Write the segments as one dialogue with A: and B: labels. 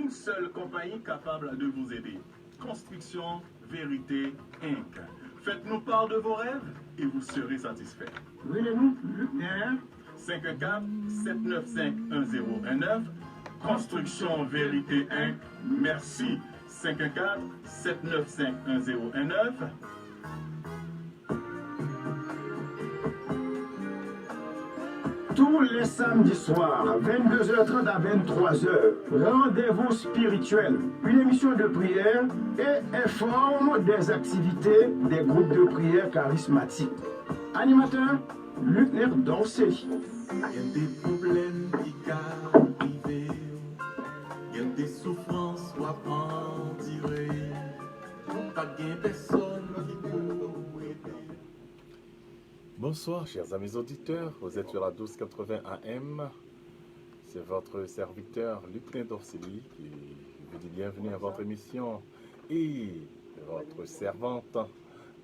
A: une seule compagnie capable de vous aider. Construction Vérité Inc. Faites-nous part de vos rêves et vous serez satisfait.
B: Venez-nous, Luc Nerf.
A: 514-795-1019. Construction Vérité Inc. Merci. 514-795-1019.
B: Tous les samedis soirs, 22h30 à 23h, rendez-vous spirituel, une émission de prière et informe des activités des groupes de prière charismatiques. Animateur, Luc Nerf Donceli.
C: Il y a des problèmes qui arrivent, il y a des souffrances à en tirer, pas de personne qui peut aider.
D: Bonsoir chers amis auditeurs, vous êtes sur la 1280 AM, c'est votre serviteur Luc Nerf Donceli qui vous dit bienvenue à votre émission et votre servante,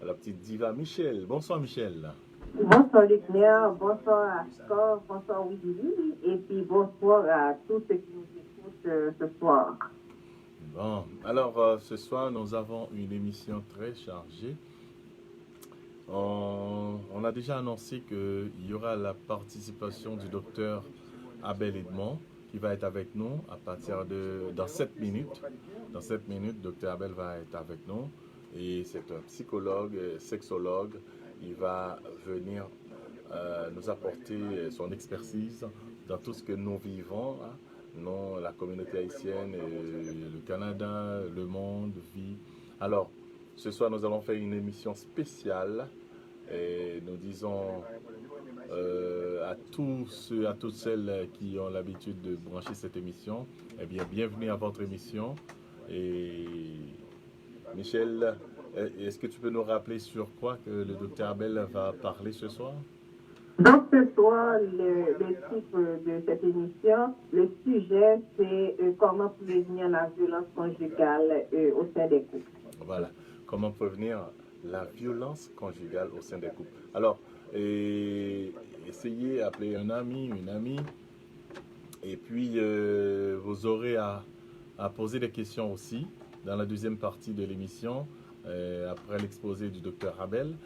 D: la petite diva Michel. Bonsoir Michel.
E: Bonsoir Luc Nerf, bonsoir à Scott, bonsoir Willy et puis bonsoir à tous ceux qui nous écoutent ce soir.
D: Bon, alors ce soir nous avons une émission très chargée. On a déjà annoncé qu'il y aura la participation du docteur Abel Edmond qui va être avec nous à partir de dans 7 minutes. Dans 7 minutes, docteur Abel va être avec nous et c'est un psychologue, sexologue. Il va venir nous apporter son expertise dans tout ce que nous vivons, hein. Nous, la communauté haïtienne, le Canada, le monde vit. Alors, ce soir, nous allons faire une émission spéciale et nous disons à tous ceux, à toutes celles qui ont l'habitude de brancher cette émission, eh bien, bienvenue à votre émission. Et Michel, est-ce que tu peux nous rappeler sur quoi que le docteur Abel va parler ce soir?
E: Donc ce soir, le titre de cette émission, le sujet c'est comment prévenir la violence conjugale au sein des couples.
D: Voilà, comment prévenir la violence conjugale au sein des couples. Alors, essayez d'appeler un ami, une amie, et puis vous aurez à poser des questions aussi dans la deuxième partie de l'émission. Après l'exposé du docteur Abel,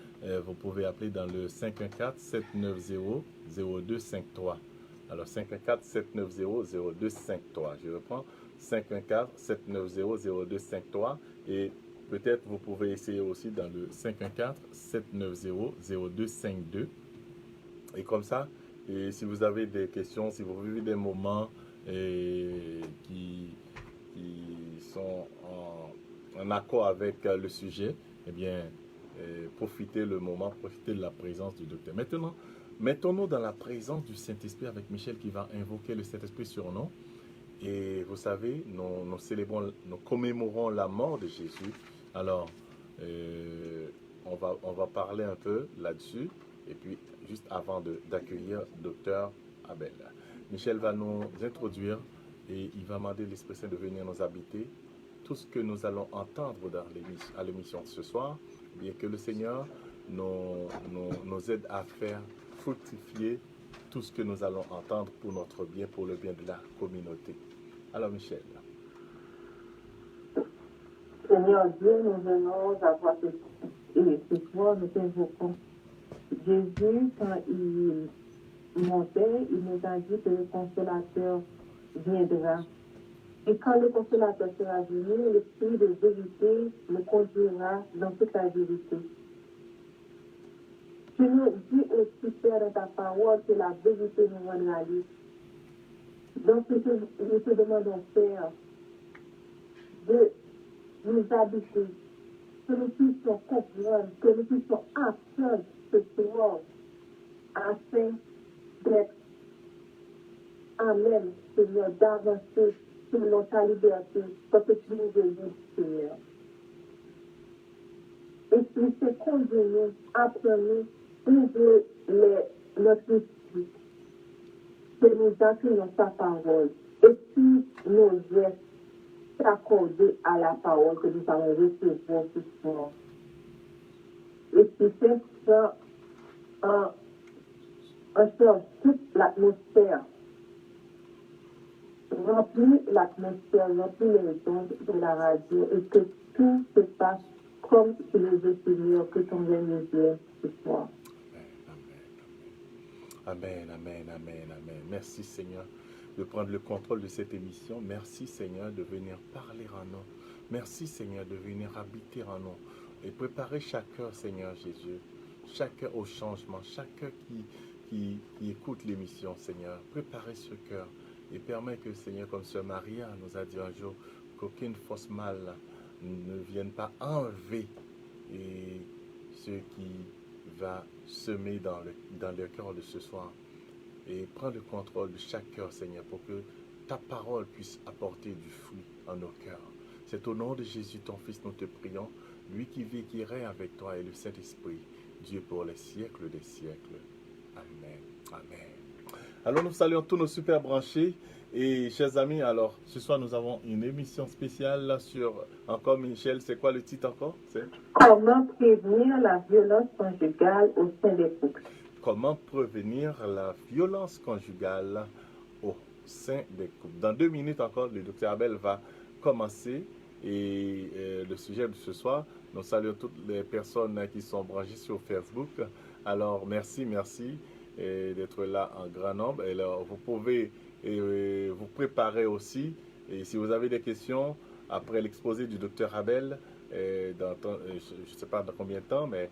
D: vous pouvez appeler dans le 514-790-0253. Alors 514-790-0253. Je reprends 514-790-0253 et peut-être vous pouvez essayer aussi dans le 514-790-0252. Et comme ça, et si vous avez des questions, si vous vivez des moments qui sont en accord avec le sujet, eh bien, profitez le moment, profitez de la présence du docteur. Maintenant, mettons-nous dans la présence du Saint-Esprit avec Michel qui va invoquer le Saint-Esprit sur nous. Et vous savez, nous célébrons, nous commémorons la mort de Jésus. Alors, on va parler un peu là-dessus. Et puis, juste avant d'accueillir docteur Abel. Michel va nous introduire et il va demander l'Esprit Saint de venir nous habiter. Tout ce que nous allons entendre à l'émission de ce soir, bien que le Seigneur nous aide à faire fructifier tout ce que nous allons entendre pour notre bien, pour le bien de la communauté. Alors Michel.
E: Seigneur Dieu, nous venons avoir ce soir, nous t'invoquons. Jésus, quand il montait, il nous a dit que le consolateur viendra. Et quand le consolateur sera venu, l'esprit de vérité le conduira dans toute la vérité. Tu nous dis aussi, Père, dans ta parole, que la vérité nous rendra libre. Donc, nous te demandons, Père, de nous habiter, que nous puissions comprendre, que nous puissions apprendre ce soir, afin d'être Amen, Seigneur, d'avancer selon ta liberté, parce que tu nous es libre, Seigneur. Et puis, c'est conduire, apprendre, ouvrir notre esprit, que nous accueillons ta parole, et puis nos gestes s'accorder à la parole que nous allons recevoir ce soir. Et puis, c'est ça, en toute l'atmosphère remplit l'atmosphère, remplit les ondes de la radio et que tout se passe comme tu le veux, Seigneur, que ton règne nous vienne ce soir.
D: Amen, amen, amen, amen. Merci Seigneur de prendre le contrôle de cette émission. Merci Seigneur de venir parler en nous. Merci Seigneur de venir habiter en nous et préparer chaque cœur, Seigneur Jésus. Chaque cœur au changement, chaque cœur qui écoute l'émission, Seigneur. Préparez ce cœur et permet que, Seigneur, comme Sœur Maria nous a dit un jour, qu'aucune fausse mal ne vienne pas enlever et ce qui va semer dans le cœur de ce soir. Et prends le contrôle de chaque cœur, Seigneur, pour que ta parole puisse apporter du fruit en nos cœurs. C'est au nom de Jésus, ton Fils, nous te prions, lui qui vit, qui règne avec toi et le Saint-Esprit, Dieu pour les siècles des siècles. Amen. Amen. Alors nous saluons tous nos super branchés. Et chers amis, alors ce soir nous avons une émission spéciale sur, encore Michel, c'est quoi le titre encore?
E: Comment prévenir la violence conjugale au sein des couples?
D: Comment prévenir la violence conjugale au sein des couples. Dans 2 minutes encore, le Dr Abel va commencer et le sujet de ce soir, nous saluons toutes les personnes qui sont branchées sur Facebook. Alors merci d'être là en grand nombre. Et alors, vous pouvez vous préparer aussi. Et si vous avez des questions après l'exposé du Dr Abel, je ne sais pas dans combien de temps, mais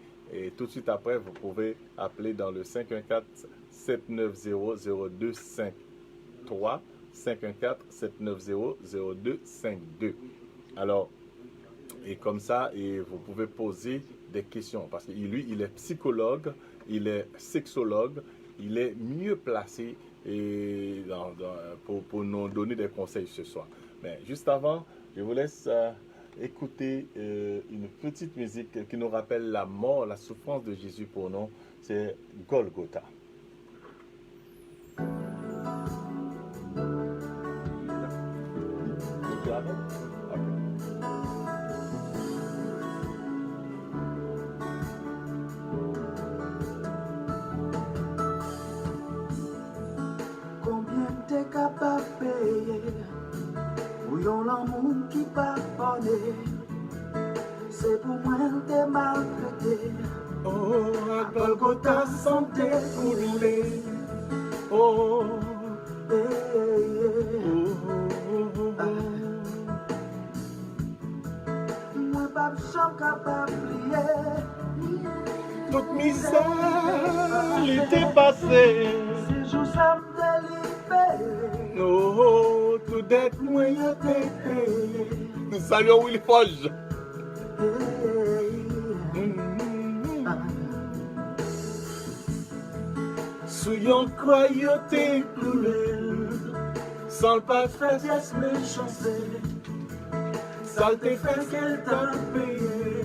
D: tout de suite après, vous pouvez appeler dans le 514-790-0253, 514-790-0252. Alors, et comme ça, et vous pouvez poser des questions, parce que lui, il est psychologue, il est sexologue, il est mieux placé pour nous donner des conseils ce soir. Mais juste avant, je vous laisse écouter une petite musique qui nous rappelle la mort, la souffrance de Jésus pour nous. C'est Golgotha.
F: Combien t'es capable de payer pour yon l'amour qui pardonne? C'est pour moi t'es maltraité.
D: Oh, à
F: Golgotha sans défouler.
D: oh,
F: Moi pas champ capable de plier.
D: toute misère était passée.
F: Si je ça me délibéré.
D: Oh, tout dette
F: Moi t'es payé.
D: nous saluons Willy Foge. Soyons croyautés sans le pas fait
F: Yes, méchancé. Ça te fait qu'elle t'a payé.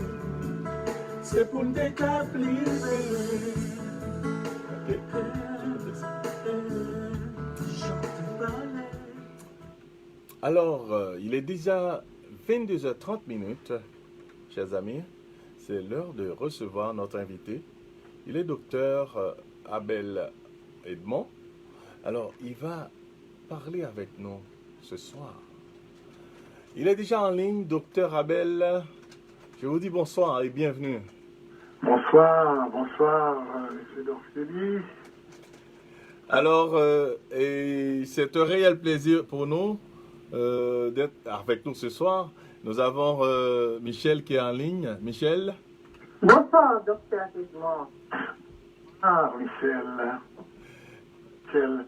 F: C'est pour me décapler.
D: Alors, il est déjà 22h30, chers amis. C'est l'heure de recevoir notre invité. Il est docteur Abel Edmond. Alors, il va parler avec nous ce soir. Il est déjà en ligne, docteur Abel. Je vous dis bonsoir et bienvenue.
G: Bonsoir, M. Dorfeli.
D: Alors, c'est un réel plaisir pour nous d'être avec nous ce soir. Nous avons Michel qui est en ligne. Michel?
E: Bonsoir, docteur Edmond.
G: Ah, Michel.
E: Bien,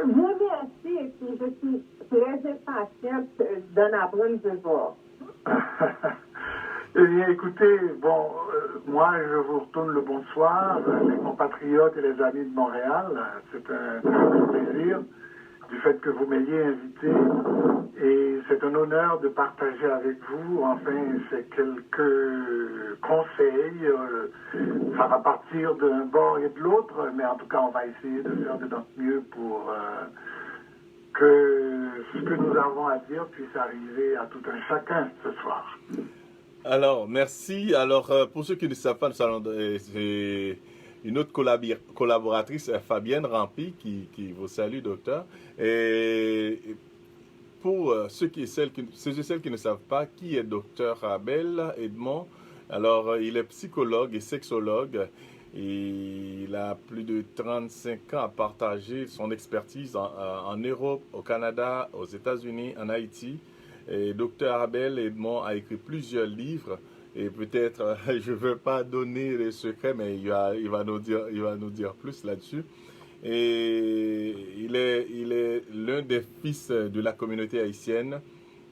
E: merci. Et puis, je suis très impatiente d'en apprendre de voir.
G: Eh bien, écoutez, moi, je vous retourne le bonsoir, les compatriotes et les amis de Montréal. C'est un grand plaisir du fait que vous m'ayez invité. Et c'est un honneur de partager avec vous, enfin, c'est quelques conseils. Ça va partir d'un bord et de l'autre, mais en tout cas, on va essayer de faire de notre mieux pour que ce que nous avons à dire puisse arriver à tout un chacun ce soir.
D: Alors, merci. Alors, pour ceux qui ne savent pas, une autre collaboratrice, Fabienne Rampy, qui vous salue, docteur. Et pour ceux et celles qui ne savent pas, qui est docteur Abel Edmond? Alors, il est psychologue et sexologue. Et il a plus de 35 ans à partager son expertise en Europe, au Canada, aux États-Unis, en Haïti. Et Dr Abel Edmond a écrit plusieurs livres. Et peut-être, je ne veux pas donner les secrets, mais il va nous dire plus là-dessus. Et il est l'un des fils de la communauté haïtienne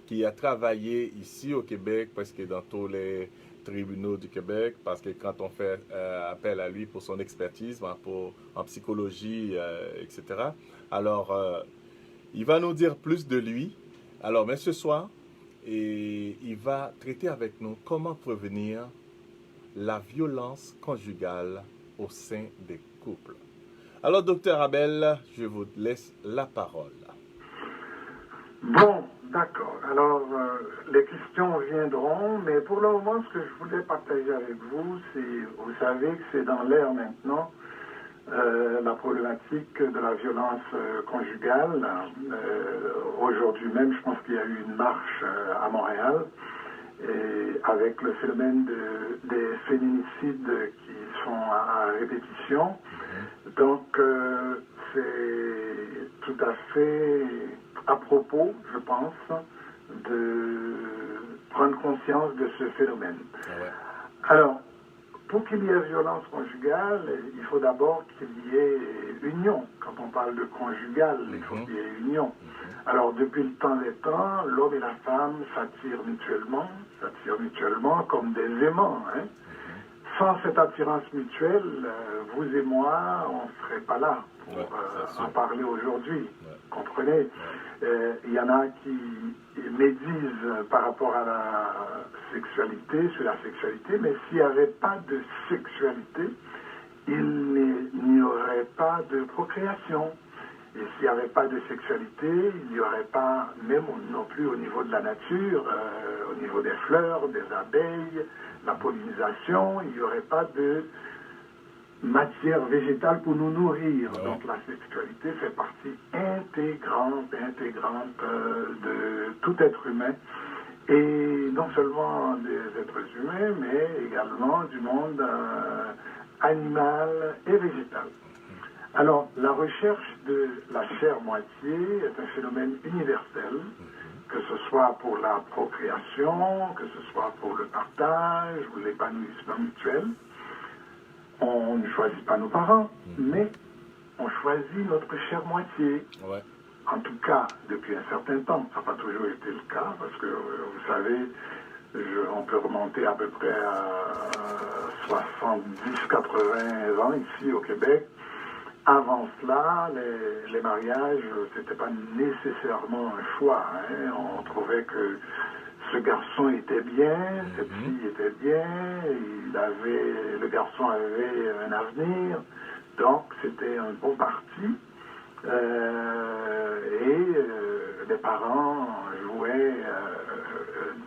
D: qui a travaillé ici au Québec, parce que dans tous les tribunaux du Québec, parce que quand on fait appel à lui pour son expertise, en psychologie, etc. Alors, il va nous dire plus de lui. Alors, mais ce soir, il va traiter avec nous comment prévenir la violence conjugale au sein des couples. Alors, docteur Abel, je vous laisse la parole.
G: Bon, d'accord. Alors, les questions viendront, mais pour le moment, ce que je voulais partager avec vous, c'est, vous savez que c'est dans l'air maintenant, la problématique de la violence conjugale. Aujourd'hui même, je pense qu'il y a eu une marche à Montréal, et avec le phénomène des féminicides qui sont à répétition. Donc, c'est tout à fait à propos, je pense, de prendre conscience de ce phénomène. Alors, pour qu'il y ait violence conjugale, il faut d'abord qu'il y ait union. Quand on parle de conjugal, il faut qu'il y ait union. Alors, depuis le temps des temps, l'homme et la femme s'attirent mutuellement comme des aimants. Hein. Sans cette attirance mutuelle, vous et moi, on ne serait pas là pour en parler aujourd'hui. Comprenez? Il y en a qui médisent par rapport à la sexualité, sur la sexualité, mais s'il n'y avait pas de sexualité, il n'y aurait pas de procréation. Et s'il n'y avait pas de sexualité, il n'y aurait pas, même non plus au niveau de la nature, au niveau des fleurs, des abeilles, la pollinisation, il n'y aurait pas de matière végétale pour nous nourrir. Donc la sexualité fait partie intégrante de tout être humain. Et non seulement des êtres humains, mais également du monde animal et végétal. Alors, la recherche de la chair moitié est un phénomène universel, que ce soit pour la procréation, que ce soit pour le partage ou l'épanouissement mutuel. On ne choisit pas nos parents, mais on choisit notre chair moitié. En tout cas, depuis un certain temps. Ça n'a pas toujours été le cas, parce que, vous savez, on peut remonter à peu près à 70-80 ans ici au Québec. Avant cela, les mariages, c'était pas nécessairement un choix. Hein. On trouvait que ce garçon était bien, cette fille était bien, le garçon avait un avenir, donc c'était un bon parti. Les parents jouaient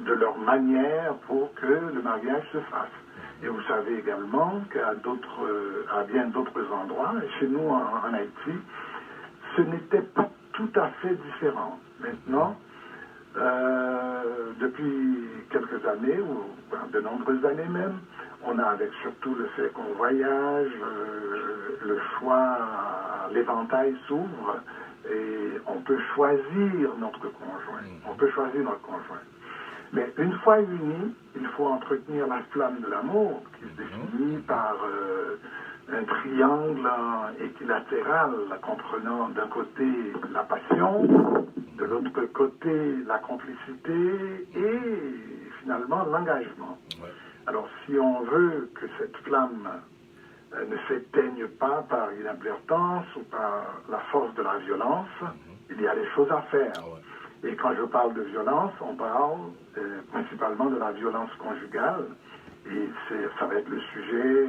G: de leur manière pour que le mariage se fasse. Et vous savez également qu'à bien d'autres endroits, et chez nous en Haïti, ce n'était pas tout à fait différent. Maintenant, depuis quelques années, ou de nombreuses années même, on a, avec surtout le fait qu'on voyage, le choix, l'éventail s'ouvre, et on peut choisir notre conjoint. Mais une fois unis, il faut entretenir la flamme de l'amour, qui se définit par un triangle équilatéral, comprenant d'un côté la passion, de l'autre côté la complicité et finalement l'engagement. Alors si on veut que cette flamme ne s'éteigne pas par inadvertance ou par la force de la violence, il y a des choses à faire. Et quand je parle de violence, on parle principalement de la violence conjugale. Et ça va être le sujet,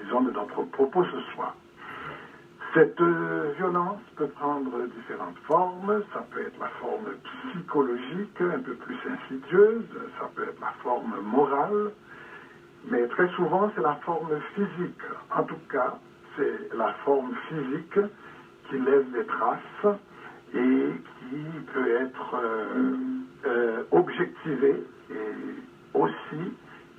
G: disons, de notre propos ce soir. Cette violence peut prendre différentes formes. Ça peut être la forme psychologique, un peu plus insidieuse. Ça peut être la forme morale. Mais très souvent, c'est la forme physique. En tout cas, c'est la forme physique qui laisse des traces et qui peut être objectivée et aussi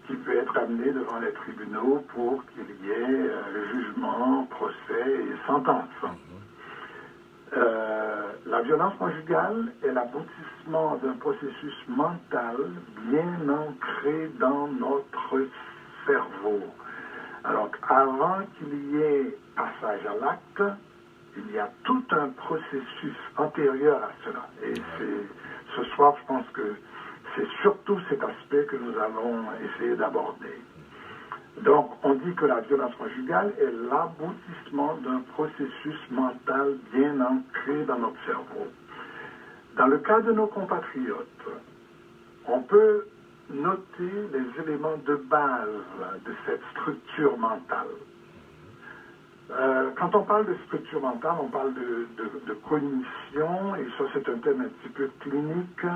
G: qui peut être amenée devant les tribunaux pour qu'il y ait jugement, procès et sentence. La violence conjugale est l'aboutissement d'un processus mental bien ancré dans notre cerveau. Alors, avant qu'il y ait passage à l'acte, il y a tout un processus antérieur à cela. Et ce soir, je pense que c'est surtout cet aspect que nous allons essayer d'aborder. Donc, on dit que la violence conjugale est l'aboutissement d'un processus mental bien ancré dans notre cerveau. Dans le cas de nos compatriotes, on peut noter les éléments de base de cette structure mentale. Quand on parle de structure mentale, on parle de cognition, et ça c'est un thème un petit peu clinique.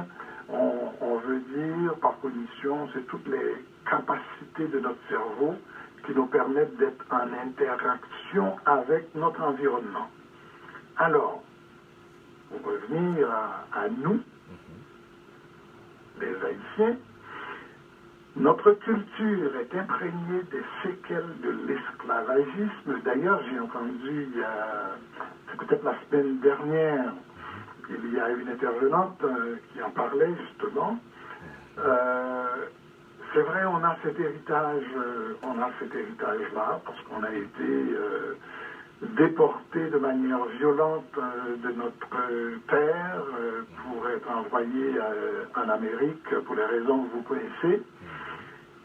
G: On veut dire par cognition, c'est toutes les capacités de notre cerveau qui nous permettent d'être en interaction avec notre environnement. Alors, pour revenir à nous, les Haïtiens, notre culture est imprégnée des séquelles de l'esclavagisme. D'ailleurs, j'ai entendu, c'est peut-être la semaine dernière, il y a une intervenante qui en parlait justement. C'est vrai, on a cet héritage, là parce qu'on a été déporté de manière violente de notre terre pour être envoyé en Amérique pour les raisons que vous connaissez.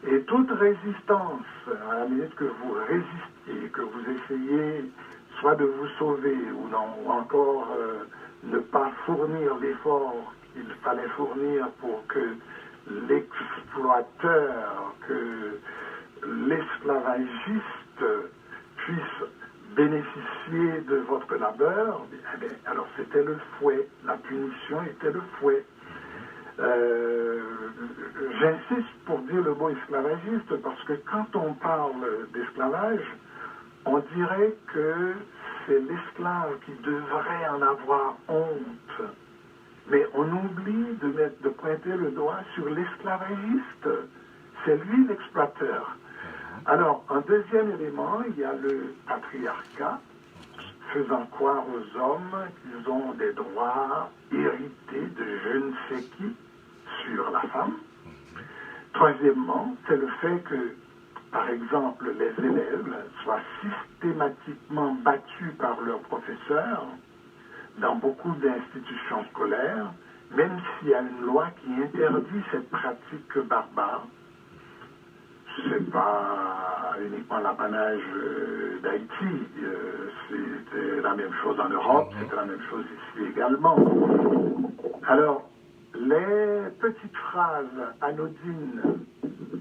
G: Et toute résistance, à la minute que vous résistiez, que vous essayez soit de vous sauver ou non, ou encore ne pas fournir l'effort qu'il fallait fournir pour que l'exploiteur, que l'esclavagiste puisse bénéficier de votre labeur, eh bien, alors c'était le fouet, la punition était le fouet. J'insiste pour dire le mot esclavagiste parce que quand on parle d'esclavage, on dirait que c'est l'esclave qui devrait en avoir honte. Mais on oublie de pointer le doigt sur l'esclavagiste. C'est lui l'exploiteur. Alors, un deuxième élément, il y a le patriarcat, faisant croire aux hommes qu'ils ont des droits hérités de je ne sais qui sur la femme. Troisièmement, c'est le fait que, par exemple, les élèves soient systématiquement battus par leurs professeurs dans beaucoup d'institutions scolaires, même s'il y a une loi qui interdit cette pratique barbare. Ce n'est pas uniquement l'apanage d'Haïti, c'était la même chose en Europe, c'était la même chose ici également. Alors, les petites phrases anodines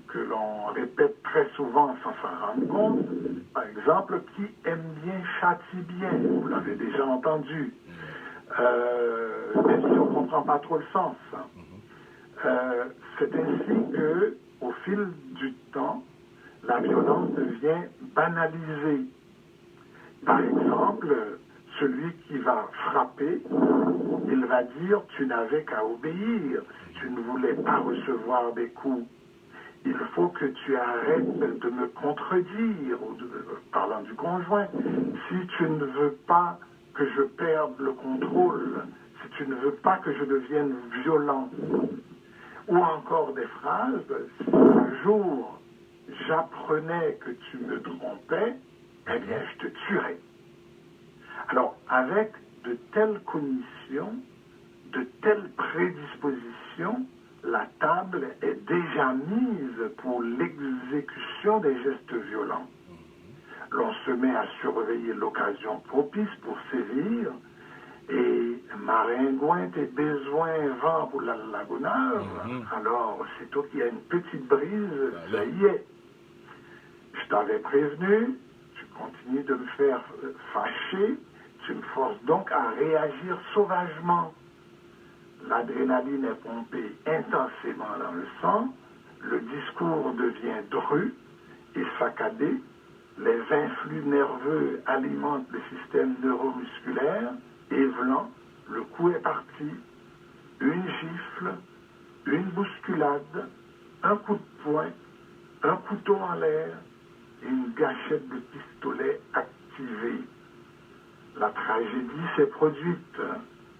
G: que l'on répète très souvent sans s'en rendre compte, par exemple, qui aime bien châtie bien, vous l'avez déjà entendu, même si on ne comprend pas trop le sens. C'est ainsi que, au fil du temps, la violence devient banalisée. Par exemple, celui qui va frapper, il va dire « tu n'avais qu'à obéir, si tu ne voulais pas recevoir des coups. Il faut que tu arrêtes de me contredire, parlant du conjoint, si tu ne veux pas que je perde le contrôle, si tu ne veux pas que je devienne violent. » Ou encore des phrases, si un jour j'apprenais que tu me trompais, eh bien je te tuerais. Alors, avec de telles cognitions, de telles prédispositions, la table est déjà mise pour l'exécution des gestes violents. L'on se met à surveiller l'occasion propice pour sévir, et maringouin et besoin vent pour la lagonnage, alors aussitôt qu'il y a une petite brise, ça y est. Je t'avais prévenu, tu continues de me faire fâcher, tu me forces donc à réagir sauvagement. L'adrénaline est pompée intensément dans le sang, le discours devient dru, est saccadé, les influx nerveux alimentent le système neuromusculaire, et vlan, le coup est parti. Une gifle, une bousculade, un coup de poing, un couteau en l'air et une gâchette de pistolet activée. La tragédie s'est produite.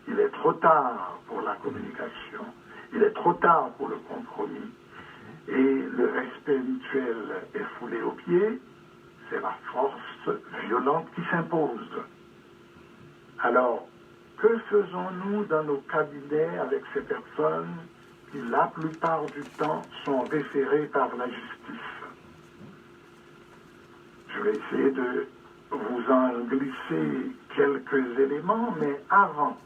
G: Il est trop tard pour la communication. Il est trop tard pour le compromis. Et le respect mutuel est foulé aux pieds. C'est la force violente qui s'impose. Alors, que faisons-nous dans nos cabinets avec ces personnes qui, la plupart du temps, sont référées par la justice? Je vais essayer de vous en glisser quelques éléments, mais avant,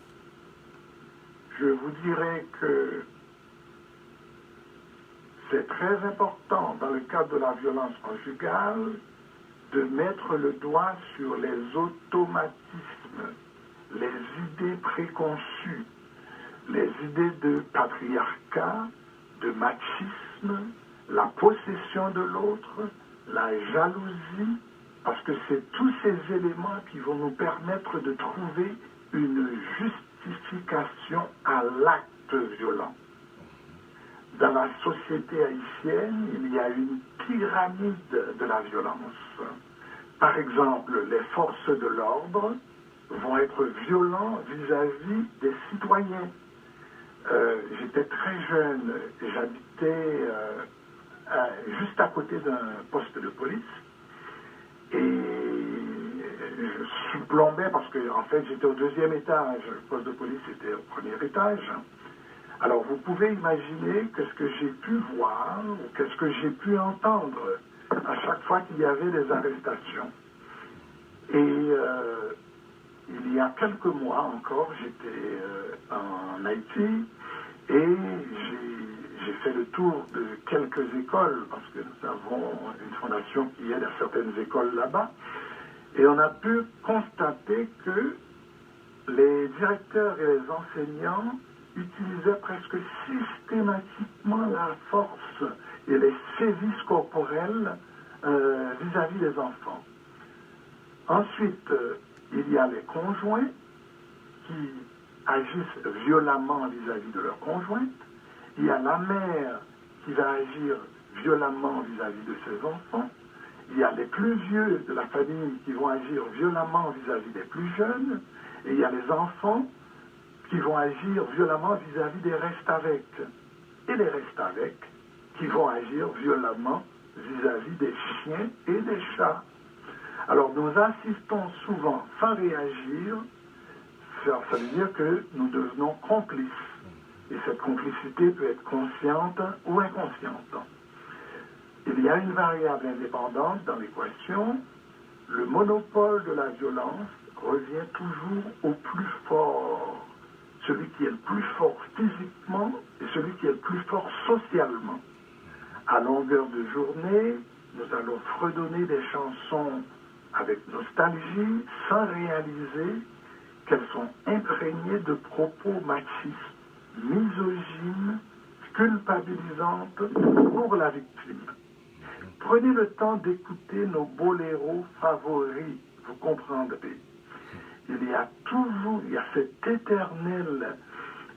G: je vous dirais que c'est très important dans le cadre de la violence conjugale de mettre le doigt sur les automatismes, les idées préconçues, les idées de patriarcat, de machisme, la possession de l'autre, la jalousie, parce que c'est tous ces éléments qui vont nous permettre de trouver une justification à l'acte violent. Dans la société haïtienne, il y a une pyramide de la violence. Par exemple, les forces de l'ordre vont être violents vis-à-vis des citoyens. J'étais très jeune, j'habitais juste à côté d'un poste de police et je surplombais parce que en fait j'étais au 2e étage, le poste de police était au 1er étage. Alors vous pouvez imaginer qu'est-ce que j'ai pu voir ou qu'est-ce que j'ai pu entendre à chaque fois qu'il y avait des arrestations. Et il y a quelques mois encore, j'étais en Haïti et j'ai fait le tour de quelques écoles parce que nous avons une fondation qui aide à certaines écoles là-bas. Et on a pu constater que les directeurs et les enseignants utilisaient presque systématiquement la force et les sévices corporels vis-à-vis des enfants. Ensuite, il y a les conjoints qui agissent violemment vis-à-vis de leur conjointe. Il y a la mère qui va agir violemment vis-à-vis de ses enfants. Il y a les plus vieux de la famille qui vont agir violemment vis-à-vis des plus jeunes. Et il y a les enfants qui vont agir violemment vis-à-vis des restes avec. Et les restes avec qui vont agir violemment vis-à-vis des chiens et des chats. Alors nous assistons souvent sans réagir, ça veut dire que nous devenons complices. Et cette complicité peut être consciente ou inconsciente. Il y a une variable indépendante dans l'équation. Le monopole de la violence revient toujours au plus fort. Celui qui est le plus fort physiquement et celui qui est le plus fort socialement. À longueur de journée, nous allons fredonner des chansons avec nostalgie, sans réaliser qu'elles sont imprégnées de propos machistes, misogynes, culpabilisantes pour la victime. Prenez le temps d'écouter nos boléros favoris, vous comprendrez. Il y a cet éternel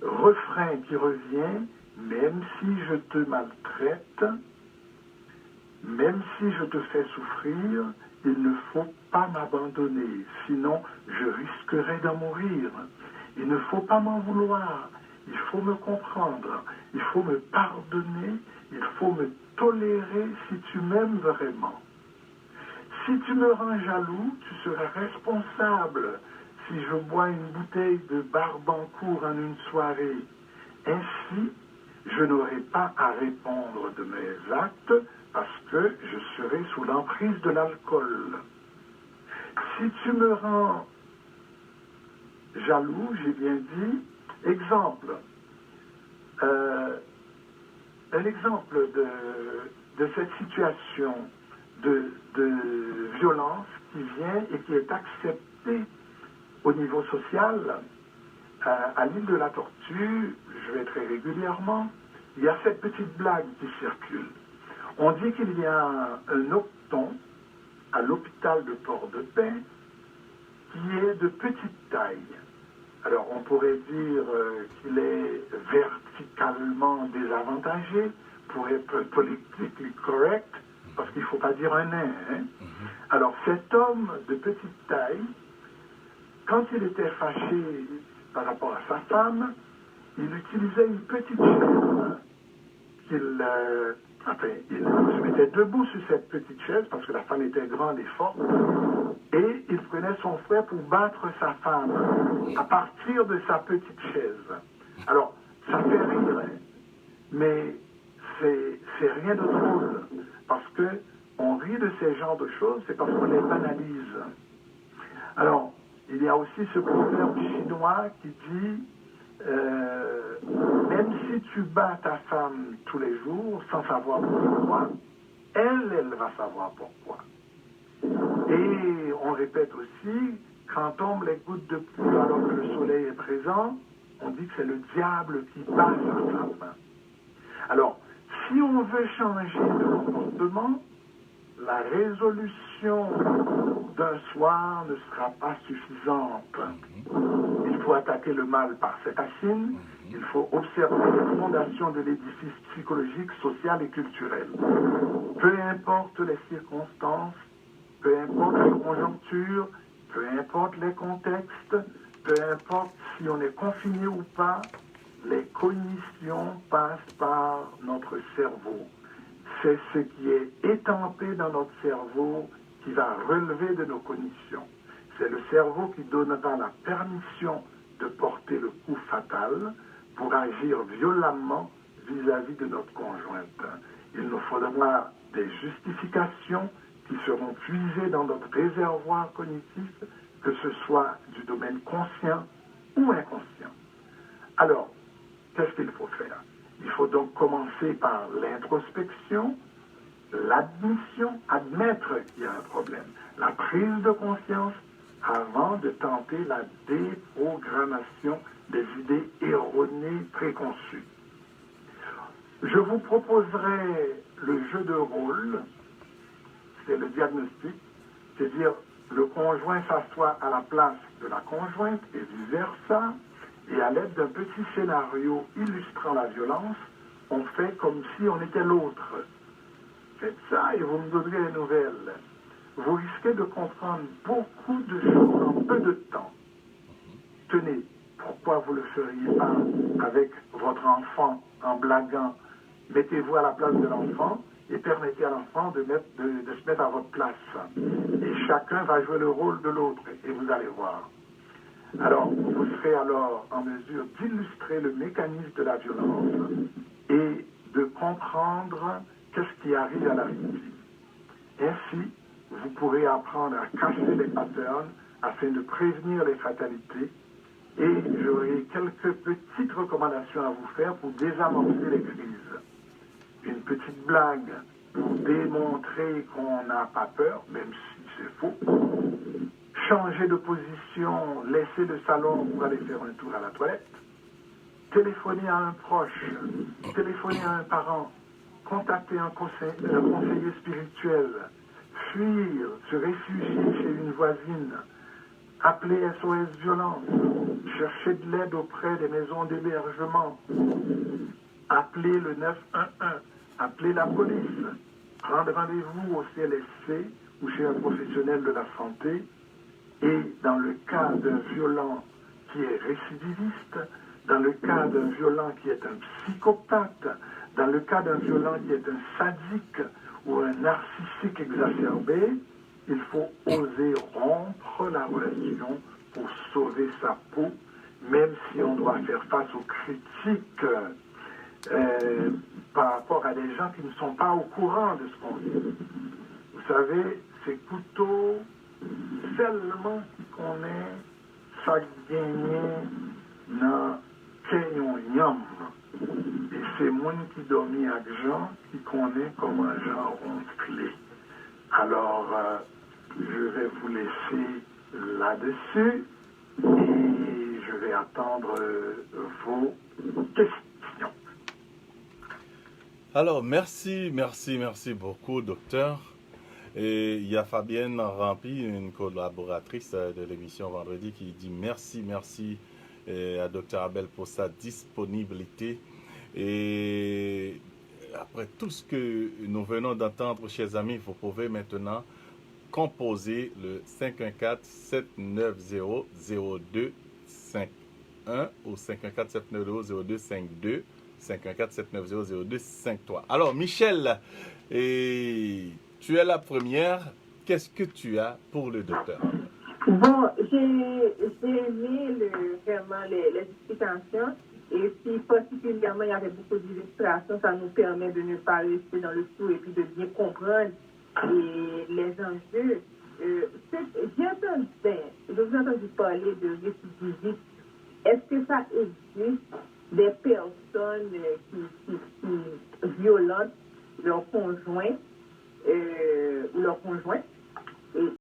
G: refrain qui revient, même si je te maltraite, même si je te fais souffrir, il ne faut pas m'abandonner, sinon je risquerais d'en mourir. Il ne faut pas m'en vouloir, il faut me comprendre, il faut me pardonner, il faut me tolérer si tu m'aimes vraiment. Si tu me rends jaloux, tu seras responsable si je bois une bouteille de Barbancourt en une soirée. Ainsi, je n'aurai pas à répondre de mes actes parce que je serai sous l'emprise de l'alcool. Si tu me rends jaloux, j'ai bien dit, exemple, un exemple de cette situation de violence qui vient et qui est acceptée au niveau social, à l'île de la Tortue, je vais très régulièrement, il y a cette petite blague qui circule. On dit qu'il y a un garçon à l'hôpital de Port-de-Paix qui est de petite taille. Alors, on pourrait dire qu'il est verticalement désavantagé pour être politically correct, parce qu'il ne faut pas dire un nain. Hein? Alors, cet homme de petite taille, quand il était fâché par rapport à sa femme, il utilisait une petite chaise il se mettait debout sur cette petite chaise parce que la femme était grande et forte et il prenait son fouet pour battre sa femme à partir de sa petite chaise. Alors, ça fait rire, hein, mais c'est rien de drôle parce que on rit de ces genres de choses, c'est parce qu'on les banalise. Alors, il y a aussi ce proverbe chinois qui dit même si tu bats ta femme tous les jours sans savoir pourquoi, elle va savoir pourquoi. Et on répète aussi, quand tombent les gouttes de pluie alors que le soleil est présent, on dit que c'est le diable qui bat sa femme. Alors, si on veut changer de comportement, la résolution d'un soir ne sera pas suffisante. Il faut attaquer le mal par ses racines. Il faut observer les fondations de l'édifice psychologique, social et culturel. Peu importe les circonstances, peu importe les conjonctures, peu importe les contextes, peu importe si on est confiné ou pas, les cognitions passent par notre cerveau. C'est ce qui est étampé dans notre cerveau qui va relever de nos cognitions. C'est le cerveau qui donnera la permission de porter le coup fatal pour agir violemment vis-à-vis de notre conjointe. Il nous faudra des justifications qui seront puisées dans notre réservoir cognitif, que ce soit du domaine conscient ou inconscient. Alors, qu'est-ce qu'il faut faire? Il faut donc commencer par l'introspection, l'admission, admettre qu'il y a un problème, la prise de conscience avant de tenter la déprogrammation des idées erronées préconçues. Je vous proposerai le jeu de rôle, c'est le diagnostic, c'est-à-dire le conjoint s'assoit à la place de la conjointe et vice-versa, et à l'aide d'un petit scénario illustrant la violence, on fait comme si on était l'autre. Faites ça et vous me donnerez les nouvelles. Vous risquez de comprendre beaucoup de choses en peu de temps. Tenez, pourquoi vous ne le feriez pas avec votre enfant en blaguant? Mettez-vous à la place de l'enfant et permettez à l'enfant de se mettre à votre place. Et chacun va jouer le rôle de l'autre et vous allez voir. Alors, vous serez alors en mesure d'illustrer le mécanisme de la violence et de comprendre qu'est-ce qui arrive à la victime. Ainsi, vous pourrez apprendre à cacher les patterns afin de prévenir les fatalités et j'aurai quelques petites recommandations à vous faire pour désamorcer les crises. Une petite blague pour démontrer qu'on n'a pas peur, même si c'est faux. Changer de position, laisser le salon pour aller faire un tour à la toilette. Téléphoner à un proche, téléphoner à un parent, contacter un conseiller spirituel, fuir, se réfugier chez une voisine, appeler SOS Violence, chercher de l'aide auprès des maisons d'hébergement, appeler le 911, appeler la police, prendre rendez-vous au CLSC ou chez un professionnel de la santé, et dans le cas d'un violent qui est récidiviste, dans le cas d'un violent qui est un psychopathe, dans le cas d'un violent qui est un sadique ou un narcissique exacerbé, il faut oser rompre la relation pour sauver sa peau, même si on doit faire face aux critiques par rapport à des gens qui ne sont pas au courant de ce qu'on dit. Vous savez, ces couteaux, seulement qui connaît, ça gagne dans Kenyon Yam. Et c'est moi qui dormi avec Jean qui connaît comment Jean ronflé. Alors, je vais vous laisser là-dessus et je vais attendre vos questions.
D: Alors, merci beaucoup, docteur. Et il y a Fabienne Rampi, une collaboratrice de l'émission Vendredi, qui dit merci à Dr Abel pour sa disponibilité. Et après tout ce que nous venons d'entendre, chers amis, vous pouvez maintenant composer le 514-790-0251 ou 514-790-0252, 514-790-0253. Alors, Michel, tu es la première. Qu'est-ce que tu as pour le docteur?
E: Bon, j'ai aimé vraiment les explications. Et puis, particulièrement, il y avait beaucoup d'illustrations. Ça nous permet de ne pas rester dans le flou et puis de bien comprendre les enjeux. Je vous ai entendu parler de récidivisme. Est-ce que ça existe des personnes qui violentent leur conjoint ou leur conjoint?